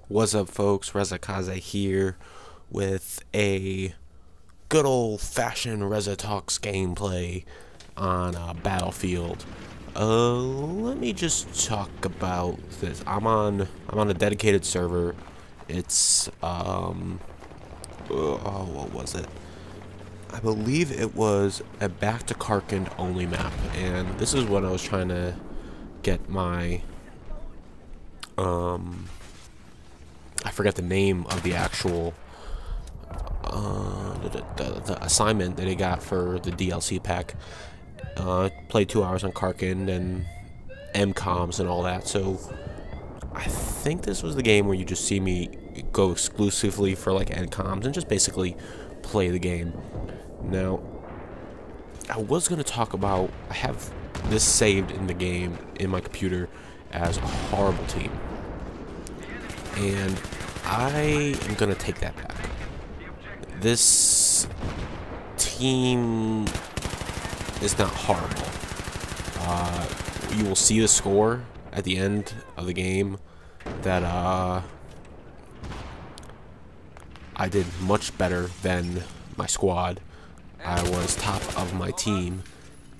What's up, folks? Reza-Kaze here with a good old-fashioned Reza Talks gameplay on Battlefield. Let me just talk about this. I'm on a dedicated server. It's what was it? I believe it was a back to Karkand only map, and this is what I was trying to get my I forget the name of the actual the assignment that I got for the DLC pack. Played 2 hours on Karkand and MCOMs and all that, so I think this was the game where you just see me go exclusively for like MCOMs and just basically play the game. Now, I was going to talk about, I have this saved in the game in my computer as a horrible team, and I am going to take that back. This team is not horrible. You will see the score at the end of the game that I did much better than my squad. I was top of my team,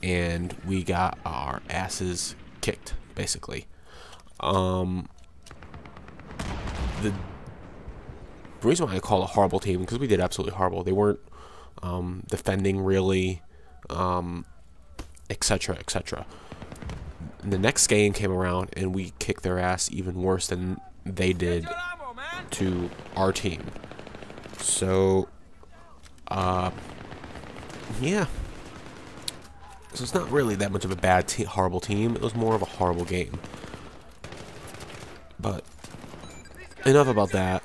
and we got our asses kicked, basically. The reason why I call it a horrible team, because we did absolutely horrible. They weren't defending really, etc., etc. The next game came around, and we kicked their ass even worse than they did to our team. So, yeah. So it's not really that much of a bad, horrible team. It was more of a horrible game. But enough about that.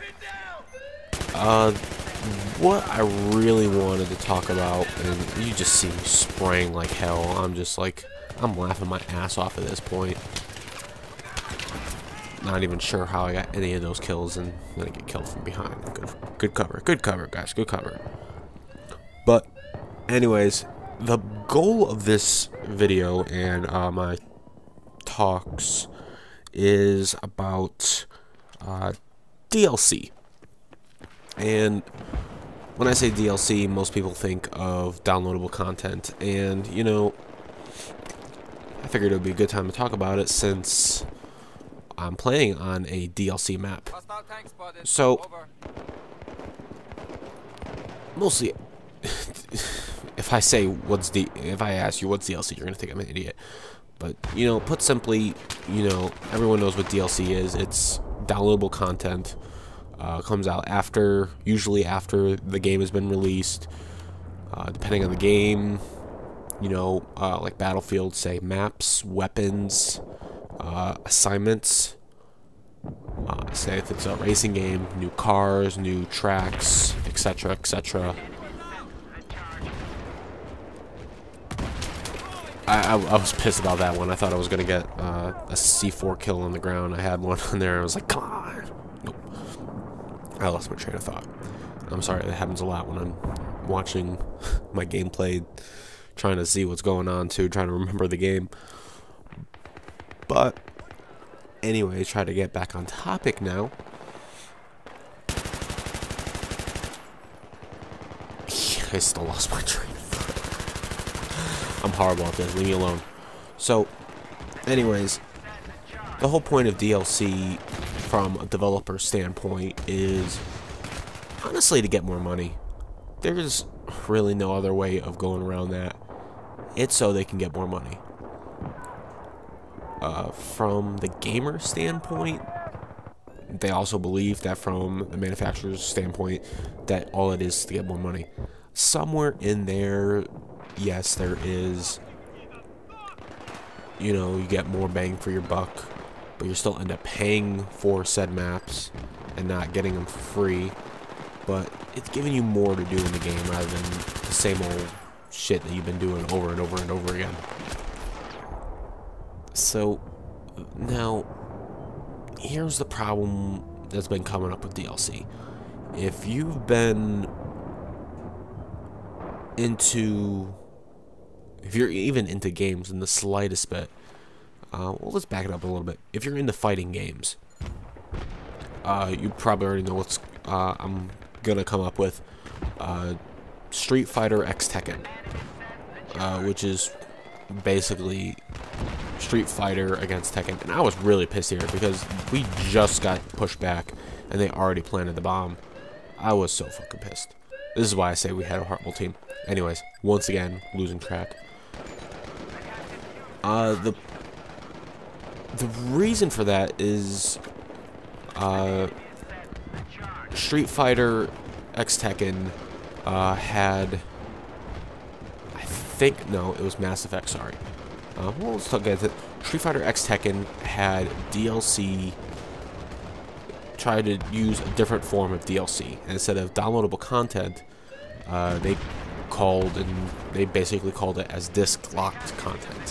What I really wanted to talk about, and you just see me spraying like hell. I'm just like, I'm laughing my ass off at this point. Not even sure how I got any of those kills, and then I get killed from behind. Good cover, guys, good cover. But anyways, the goal of this video and my talks is about DLC. And when I say DLC, most people think of downloadable content, and you know, I figured it would be a good time to talk about it since I'm playing on a DLC map. So mostly, if I ask you what's DLC, you're gonna think I'm an idiot. But you know, put simply, you know, everyone knows what DLC is. It's downloadable content. Comes out usually after the game has been released. Depending on the game, you know, like Battlefield, say maps, weapons, assignments. Say if it's a racing game, new cars, new tracks, etc., etc. I was pissed about that one. I thought I was gonna get a C4 kill on the ground. I had one on there. I was like, come on. Nope. I lost my train of thought. I'm sorry. That happens a lot when I'm watching my gameplay, trying to see what's going on too, trying to remember the game. But anyways, try to get back on topic now. I still lost my train of thought. I'm horrible at this. Leave me alone. So, anyways, the whole point of DLC from a developer standpoint is honestly to get more money. There's really no other way of going around that. It's so they can get more money. From the gamer standpoint, they also believe that from the manufacturer's standpoint that all it is to get more money. Somewhere in there, yes, there is, you know, you get more bang for your buck, but you still end up paying for said maps and not getting them for free. But it's giving you more to do in the game rather than the same old shit that you've been doing over and over and over again. So now, here's the problem that's been coming up with DLC. If you've been if you're even into games in the slightest bit, well, let's back it up a little bit. If you're into fighting games, you probably already know what's I'm gonna come up with. Street Fighter X Tekken, which is basically Street Fighter against Tekken. And I was really pissed here because we just got pushed back and they already planted the bomb. I was so fucking pissed. This is why I say we had a horrible team. Anyways, once again, losing track. The reason for that is Street Fighter X Tekken had, I think, no, it was Mass Effect, sorry. Well, let's talk about it. Street Fighter X Tekken had DLC, tried to use a different form of DLC. And instead of downloadable content, they basically called it as disc locked content,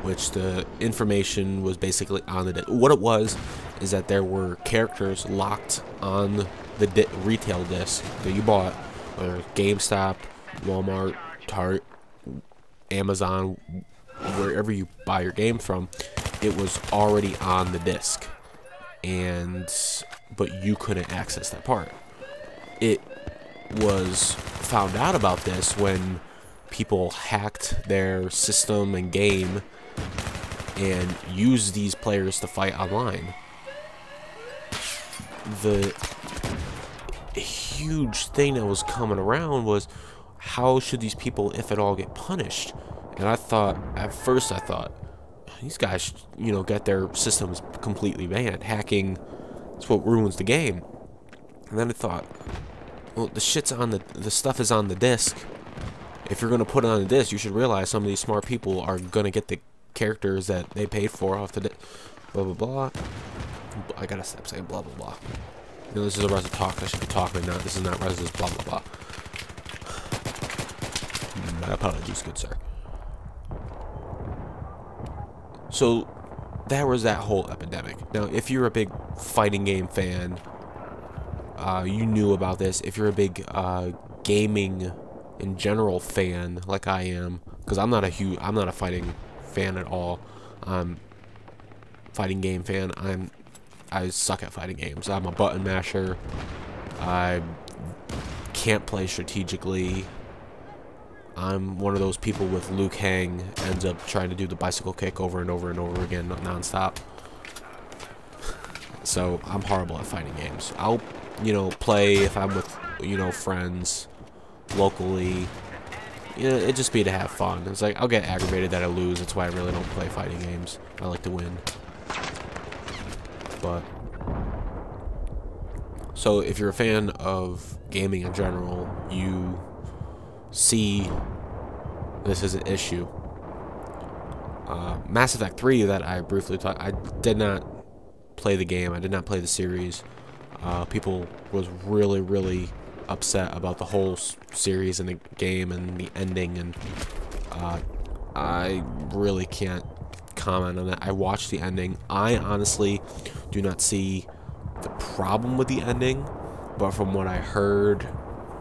which the information was basically on the disc. What it was is that there were characters locked on the retail disc that you bought, whether GameStop, Walmart, Target, Amazon, wherever you buy your game from. It was already on the disc, but you couldn't access that part. It was found out about this when people hacked their system and game and used these players to fight online. The huge thing that was coming around was, how should these people, if at all, get punished? And I thought, at first I thought, these guys should, you know, get their systems completely banned. Hacking, that's what ruins the game. And then I thought, well, the stuff is on the disc. If you're gonna put it on the disc, you should realize some of these smart people are gonna get the characters that they paid for off the disc. Blah blah blah. I gotta stop saying blah blah blah. You know, this is a Reza Talks. I should be talking now. This is not Reza's blah blah blah. My apologies, good sir. So that was that whole epidemic. Now, if you're a big fighting game fan, you knew about this. If you're a big gaming in general fan, like I am, because I'm not a fighting fan at all. I'm fighting game fan. I suck at fighting games. I'm a button masher. I can't play strategically. I'm one of those people with Liu Kang ends up trying to do the bicycle kick over and over and over again non-stop. So I'm horrible at fighting games. I'll, you know, play if I'm with, you know, friends locally. You know, it'd just be to have fun. It's like, I'll get aggravated that I lose. That's why I really don't play fighting games. I like to win. But so if you're a fan of gaming in general, you see this is an issue. Mass Effect 3 that I briefly talked, I did not play the game. I did not play the series. People was really upset about the whole series and the game and the ending, and I really can't comment on that. I watched the ending. I honestly do not see the problem with the ending, but from what I heard,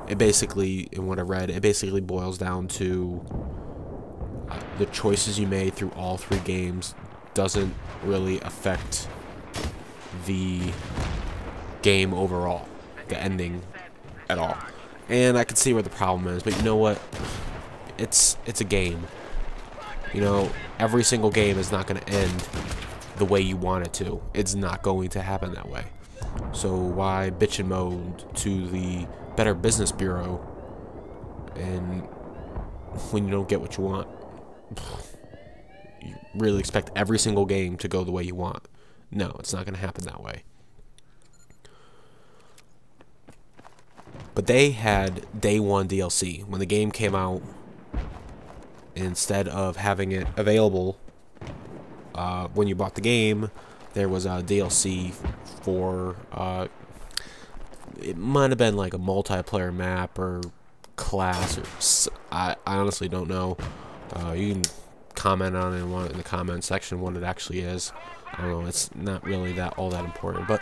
it basically, and what I read, it basically boils down to the choices you made through all three games doesn't really affect the game overall, the ending at all. And I can see where the problem is, but you know what? It's a game. You know, every single game is not going to end the way you want it to. It's not going to happen that way. So why bitch and moan to the Better Business Bureau and when you don't get what you want? You really expect every single game to go the way you want? No, it's not going to happen that way. But they had day one DLC. When the game came out, instead of having it available when you bought the game, there was a DLC for, it might have been like a multiplayer map or class, or I honestly don't know. You can comment on it in the comment section what it actually is. I don't know, it's not really all that important, but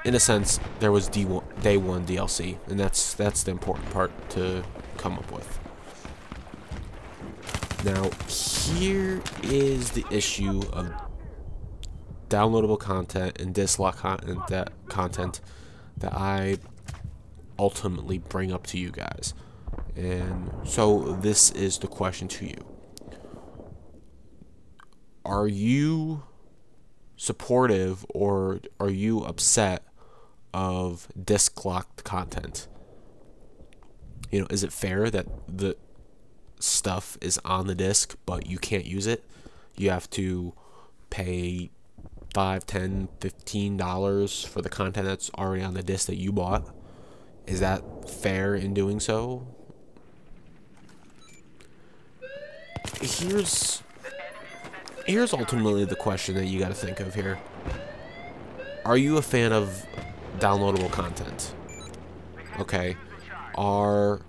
in a sense, there was day one DLC, and that's the important part to come up with. Now, here is the issue of downloadable content and dislike content that I ultimately bring up to you guys. And so this is the question to you. Are you supportive or are you upset of disc locked content? You know, is it fair that the stuff is on the disc but you can't use it? You have to pay $5, $10, $15 for the content that's already on the disc that you bought. Is that fair in doing so? Here's ultimately the question that you got to think of here. Are you a fan of downloadable content? Okay. Are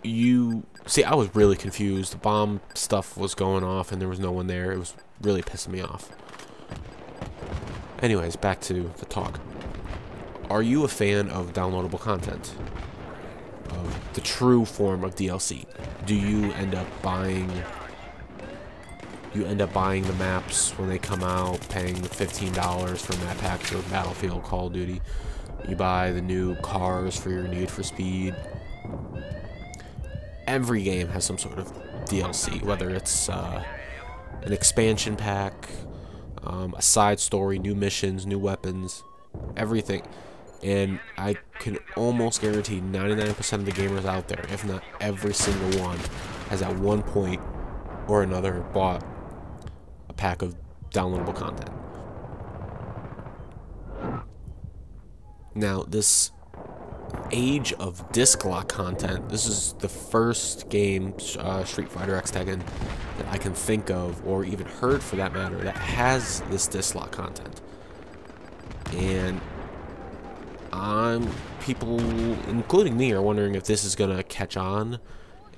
you... See, I was really confused. The bomb stuff was going off and there was no one there. It was really pissing me off. Anyways, back to the talk. Are you a fan of downloadable content? Of the true form of DLC? Do you end up buying... the maps when they come out, paying the $15 for map packs for Battlefield, Call of Duty. You buy the new cars for your Need for Speed. Every game has some sort of DLC, whether it's an expansion pack, a side story, new missions, new weapons, everything. And I can almost guarantee 99% of the gamers out there, if not every single one, has at one point or another bought a pack of downloadable content. Now, this age of disc lock content, this is the first game, Street Fighter X Tekken, that I can think of, or even heard for that matter, that has this disc lock content. And people, including me, are wondering if this is going to catch on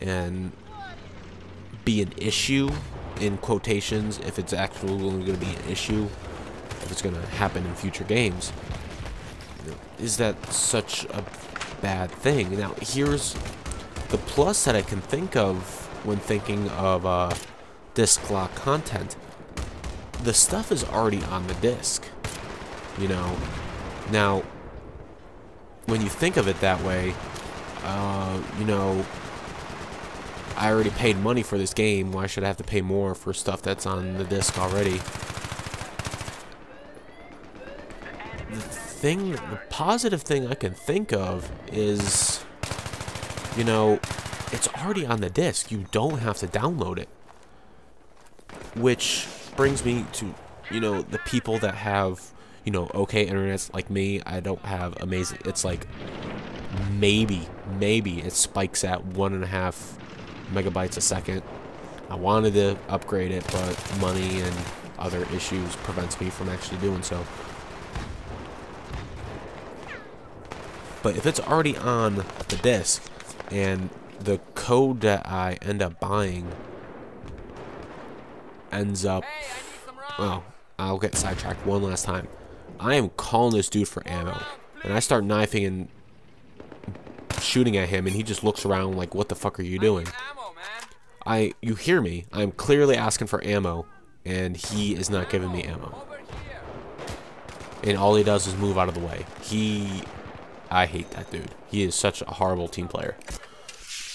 and be an issue, in quotations, if it's actually going to be an issue, if it's going to happen in future games. Is that such a bad thing? Now, here's the plus that I can think of when thinking of disc lock content. The stuff is already on the disc, you know. Now, when you think of it that way, you know, I already paid money for this game. Why should I have to pay more for stuff that's on the disc already? The positive thing I can think of is, you know, it's already on the disc. You don't have to download it. Which brings me to, you know, the people that have, you know, okay internets like me. I don't have amazing. It's like maybe it spikes at 1.5 megabytes a second. I wanted to upgrade it, but money and other issues prevents me from actually doing so. But if it's already on the disc and the code that I end up buying ends up, well, I'll get sidetracked one last time. I am calling this dude for ammo, and I start knifing and shooting at him, and he just looks around like, what the fuck are you doing? You hear me. I'm clearly asking for ammo, and he is not giving me ammo. And all he does is move out of the way. I hate that dude. He is such a horrible team player.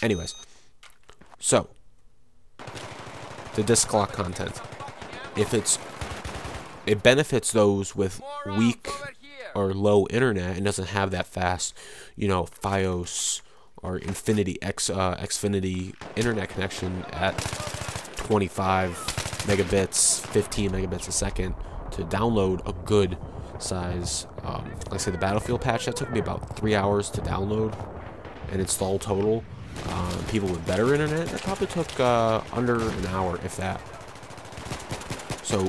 Anyways, so the disc lock content, if it benefits those with weak or low internet and doesn't have that fast, you know, FiOS or Xfinity internet connection at 25 megabits, 15 megabits a second to download a good size. Like I say, the Battlefield patch, that took me about 3 hours to download and install total. People with better internet, that probably took under an hour, if that. So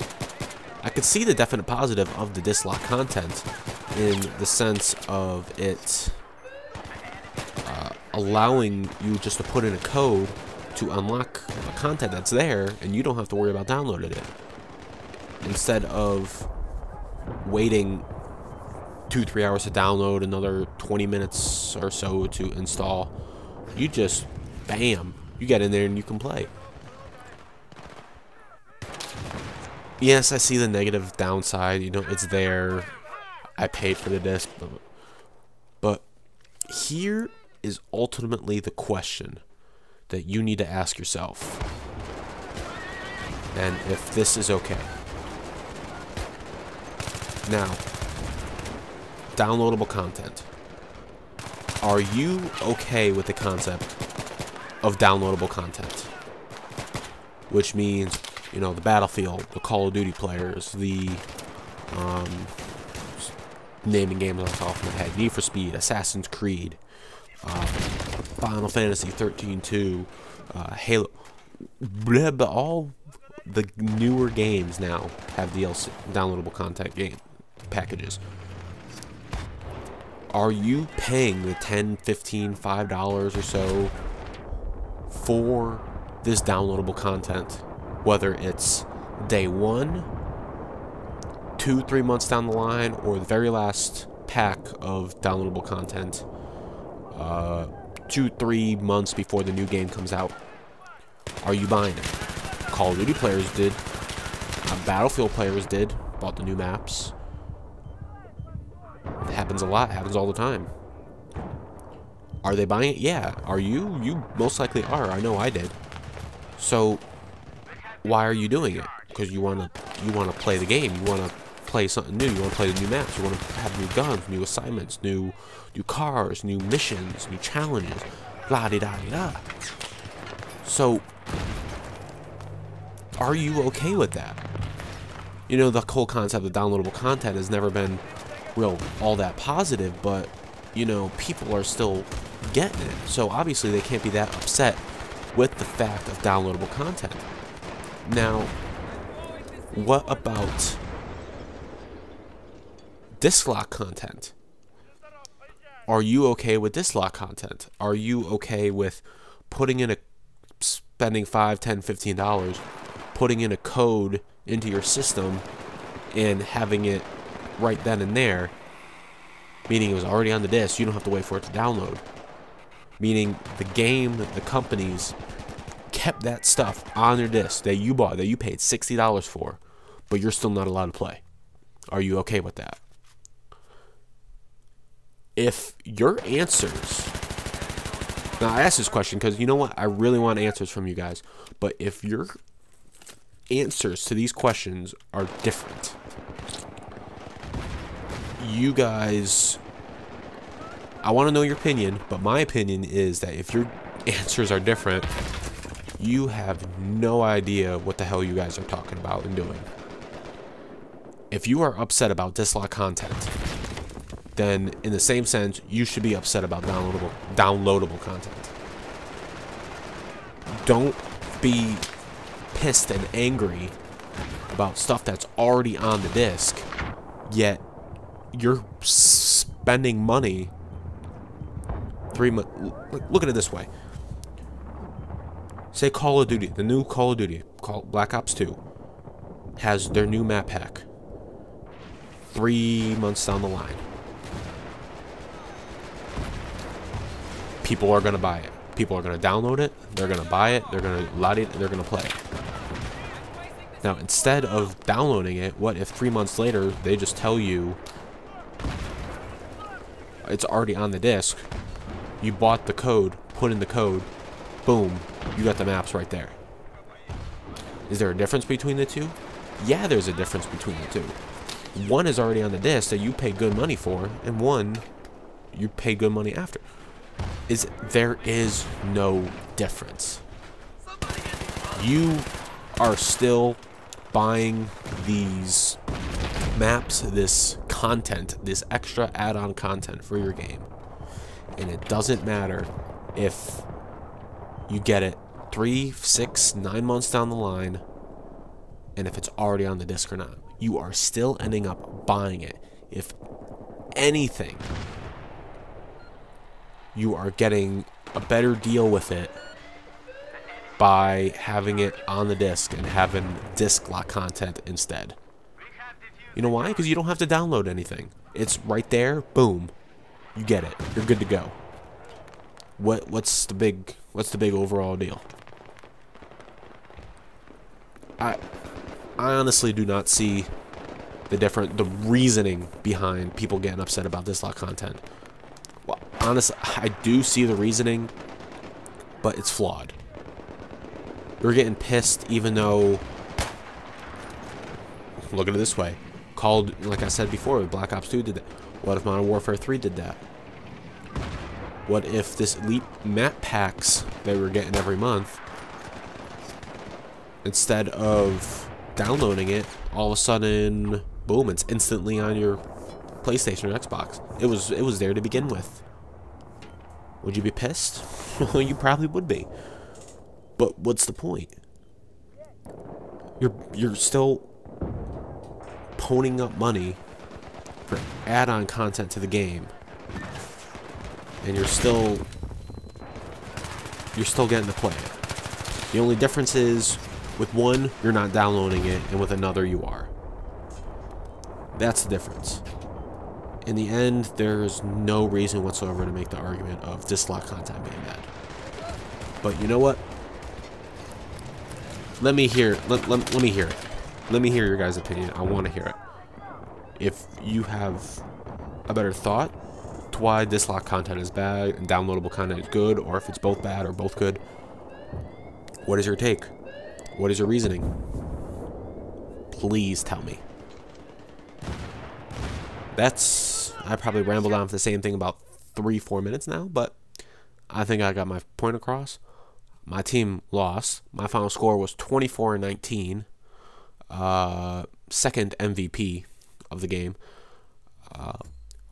I could see the definite positive of the disc lock content in the sense of it allowing you just to put in a code to unlock content that's there, and you don't have to worry about downloading it. Instead of waiting 2-3 hours to download, another 20 minutes or so to install, you just, bam, you get in there and you can play. Yes, I see the negative downside. You know, it's there. I paid for the disc, but here is ultimately the question that you need to ask yourself, and if this is okay. Now, downloadable content. Are you okay with the concept of downloadable content? Which means, you know, the Battlefield, the Call of Duty players, the naming games off the top of my head, Need for Speed, Assassin's Creed, Final Fantasy 13-2, Halo, blah, blah, all the newer games now have DLC, downloadable content game packages. Are you paying the $10, $15, $5 or so for this downloadable content? Whether it's day one, 2-3 months down the line, or the very last pack of downloadable content 2-3 months before the new game comes out. Are you buying it? Call of Duty players did. Battlefield players did. Bought the new maps. It happens a lot. Happens all the time. Are they buying it? Yeah. Are you? You most likely are. I know I did. So why are you doing it? Because you wanna play the game. You wanna play something new. You wanna play the new maps. You wanna have new guns, new assignments, new cars, new missions, new challenges. Blah de da de da. So are you okay with that? You know, the whole concept of downloadable content has never been all that positive, but you know, people are still getting it. So obviously they can't be that upset with the fact of downloadable content. Now, what about disc lock content? Are you okay with disc lock content? Are you okay with spending $5, $10, $15, putting in a code into your system and having it right then and there, meaning it was already on the disc, you don't have to wait for it to download, meaning the game, the companies kept that stuff on their disc that you bought, that you paid $60 for, but you're still not allowed to play? Are you okay with that? If your answers, now I ask this question because you know what, I really want answers from you guys, but if your answers to these questions are different, you guys, I want to know your opinion, but my opinion is that if your answers are different, you have no idea what the hell you guys are talking about and doing. If you are upset about dislock content, then in the same sense, you should be upset about downloadable content. Don't be pissed and angry about stuff that's already on the disc, yet you're spending money 3 months. Look at it this way. Say Call of Duty, the new Call of Duty, called Black Ops 2, has their new map pack 3 months down the line. People are going to buy it. People are going to download it. They're going to buy it. They're going to load it. They're going to play it. Now, instead of downloading it, what if 3 months later they just tell you it's already on the disc? You bought the code, put in the code, boom, you got the maps right there. Is there a difference between the two? Yeah, there's a difference between the two. One is already on the disc that you pay good money for, and one you pay good money after. There is no difference. You are still buying these maps, this content, this extra add-on content for your game. And it doesn't matter if you get it 3, 6, 9 months down the line, and if it's already on the disc or not. You are still ending up buying it. If anything, you are getting a better deal with it by having it on the disc and having disc lock content instead. You know why? Because you don't have to download anything. It's right there. Boom. You get it. You're good to go. What's the big overall deal? I honestly do not see the reasoning behind people getting upset about this lot content. Well, honestly, I do see the reasoning, but it's flawed. You're getting pissed even though, look at it this way, like I said before, Black Ops 2 did that. What if Modern Warfare 3 did that? What if this elite map packs that we're getting every month, instead of downloading it, all of a sudden, boom, it's instantly on your PlayStation or Xbox. It was there to begin with. Would you be pissed? Well, you probably would be. But what's the point? You're still ponying up money for add-on content to the game, and you're still getting to play it. The only difference is, with one, you're not downloading it, and with another, you are. That's the difference. In the end, there's no reason whatsoever to make the argument of this lot content being bad. But you know what? Let me hear it. Let me hear it. Let me hear your guys' opinion. I want to hear it. If you have a better thought to why this lot content is bad and downloadable content is good, or if it's both bad or both good, what is your take? What is your reasoning? Please tell me. I probably rambled on for the same thing about 3-4 minutes now, but I think I got my point across. My team lost. My final score was 24-19. Second MVP of the game.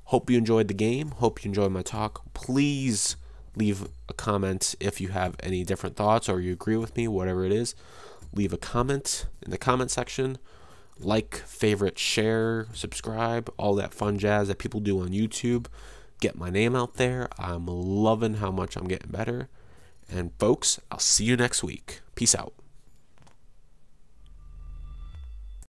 Hope you enjoyed the game. Hope you enjoyed my talk. Please leave a comment if you have any different thoughts or you agree with me, whatever it is. Leave a comment in the comment section. Like, favorite, share, subscribe, all that fun jazz that people do on YouTube. Get my name out there. I'm loving how much I'm getting better. And folks, I'll see you next week. Peace out.